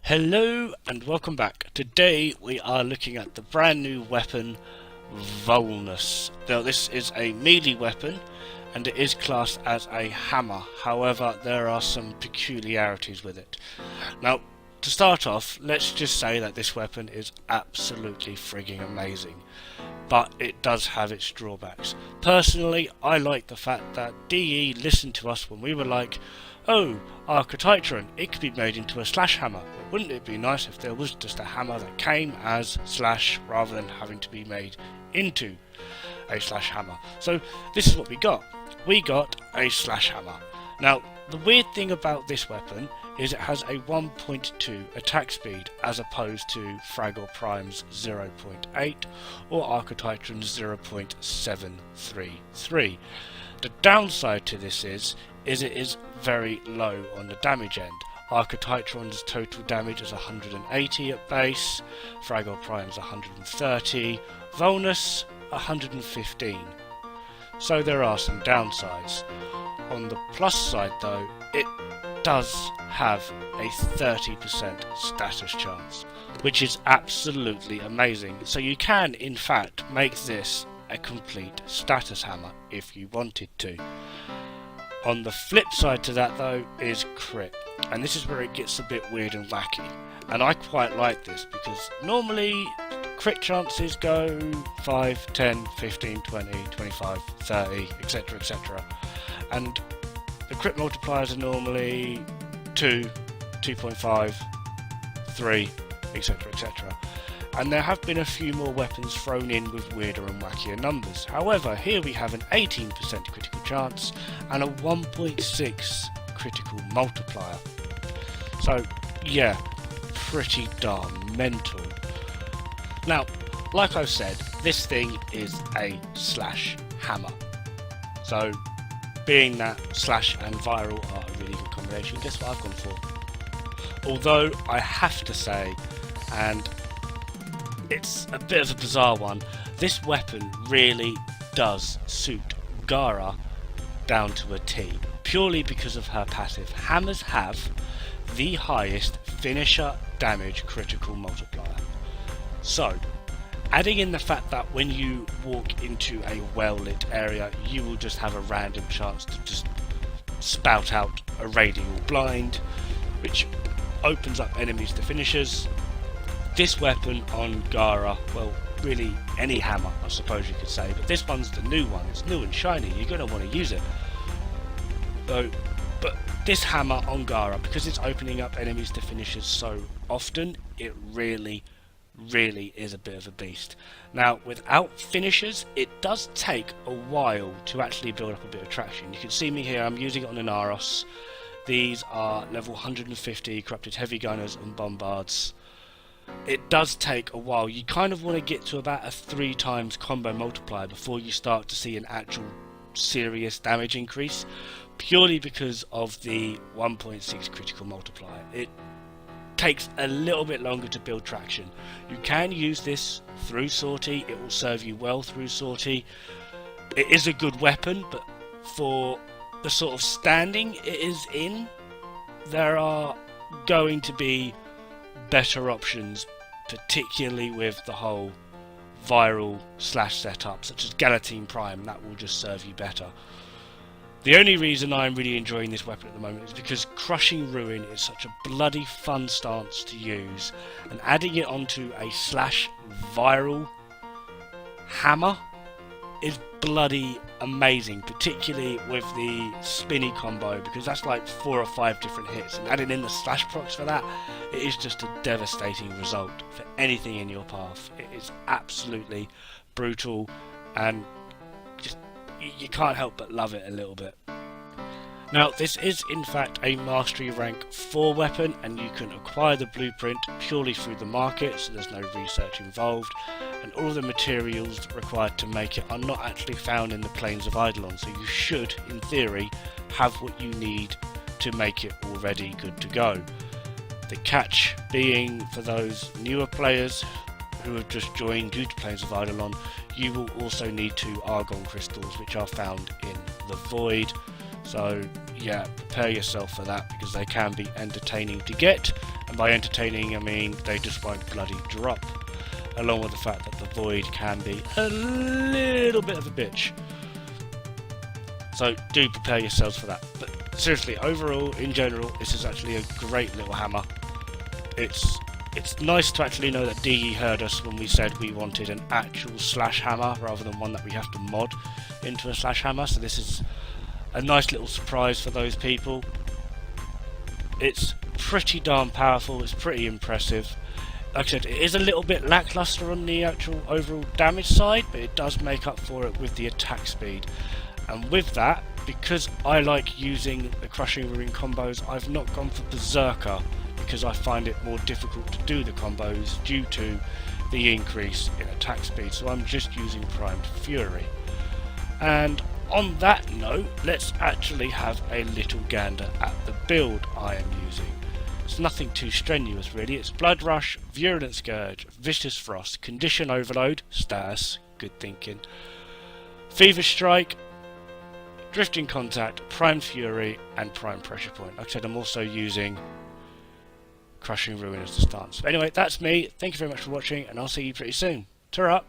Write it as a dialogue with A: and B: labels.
A: Hello and welcome back. Today we are looking at the brand new weapon Volnus. Now this is a melee weapon and it is classed as a hammer. However, there are some peculiarities with it. Now to start off, let's just say that this weapon is absolutely frigging amazing. But it does have its drawbacks. Personally, I like the fact that DE listened to us when we were like, oh, Archetytron, it could be made into a slash hammer. But wouldn't it be nice if there was just a hammer that came as slash rather than having to be made into a slash hammer? So this is what we got. We got a slash hammer. Now, the weird thing about this weapon is it has a 1.2 attack speed as opposed to Fragor Prime's 0.8 or Archetytron's 0.733. The downside to this is it is very low on the damage end. Archetytron's total damage is 180 at base, Fragor Prime's 130, Volnus 115. So there are some downsides. On the plus side though, it does have a 30% status chance, which is absolutely amazing. So you can in fact make this a complete status hammer if you wanted to. On the flip side to that though is crit, and this is where it gets a bit weird and wacky, and I quite like this because normally crit chances go 5, 10, 15, 20, 25, 30, etc, etc, and the crit multipliers are normally 2, 2.5, 3, etc, etc. And there have been a few more weapons thrown in with weirder and wackier numbers. However, here we have an 18% critical chance and a 1.6 critical multiplier. So, yeah, pretty darn mental. Now, like I've said, this thing is a slash hammer. So, being that slash and viral are a really good combination, guess what I've gone for? Although, I have to say, and it's a bit of a bizarre one, this weapon really does suit Gaara down to a T, purely because of her passive. Hammers have the highest finisher damage critical multiplier. So, adding in the fact that when you walk into a well-lit area, you will just have a random chance to just spout out a radial blind, which opens up enemies to finishers. This weapon on Gaara, well, really any hammer I suppose you could say, but this one's the new one, it's new and shiny, you're going to want to use it. So, but this hammer on Gaara, because it's opening up enemies to finishers so often, it really is a bit of a beast. Now, without finishers, it does take a while to actually build up a bit of traction. You can see me here, I'm using it on an Aros. These are level 150 corrupted heavy gunners and bombards. It does take a while. You kind of want to get to about a 3 times combo multiplier before you start to see an actual serious damage increase, purely because of the 1.6 critical multiplier. It takes a little bit longer to build traction. You can use this through sortie, it will serve you well through sortie. It is a good weapon, but for the sort of standing it is in, there are going to be better options, particularly with the whole viral slash setup, such as Galatine Prime. That will just serve you better. The only reason I'm really enjoying this weapon at the moment is because Crushing Ruin is such a bloody fun stance to use, and adding it onto a slash viral hammer is bloody amazing, particularly with the spinny combo, because that's like 4 or 5 different hits, and adding in the slash procs for that, it is just a devastating result for anything in your path. It is absolutely brutal, and just you can't help but love it a little bit. Now, this is in fact a Mastery Rank 4 weapon, and you can acquire the blueprint purely through the market, so there's no research involved, and all of the materials required to make it are not actually found in the plains of Eidolon, so you should, in theory, have what you need to make it already good to go. The catch being, for those newer players who have just joined due to plains of Eidolon, you will also need 2 argon crystals, which are found in the void. So yeah, prepare yourself for that, because they can be entertaining to get And by entertaining, I mean they just won't bloody drop. Along with the fact that the void can be a little bit of a bitch. So do prepare yourselves for that. But seriously, overall, in general, this is actually a great little hammer. It's nice to actually know that DE heard us when we said we wanted an actual slash hammer rather than one that we have to mod into a slash hammer. So this is a nice little surprise for those people. It's pretty darn powerful, it's pretty impressive. Like I said, it is a little bit lackluster on the actual overall damage side, but it does make up for it with the attack speed. And with that, because I like using the Crushing Ruin combos, I've not gone for Berserker, because I find it more difficult to do the combos due to the increase in attack speed, so I'm just using Primed Fury. And on that note, let's actually have a little gander at the build I am using. It's nothing too strenuous really, it's Blood Rush, Virulent Scourge, Vicious Frost, Condition Overload, status, good thinking, Fever Strike, Drifting Contact, Primed Fury and Prime Pressure Point. Like I said, I'm also using Crushing Ruin as the stance. But anyway, that's me. Thank you very much for watching, and I'll see you pretty soon. Ta-ra!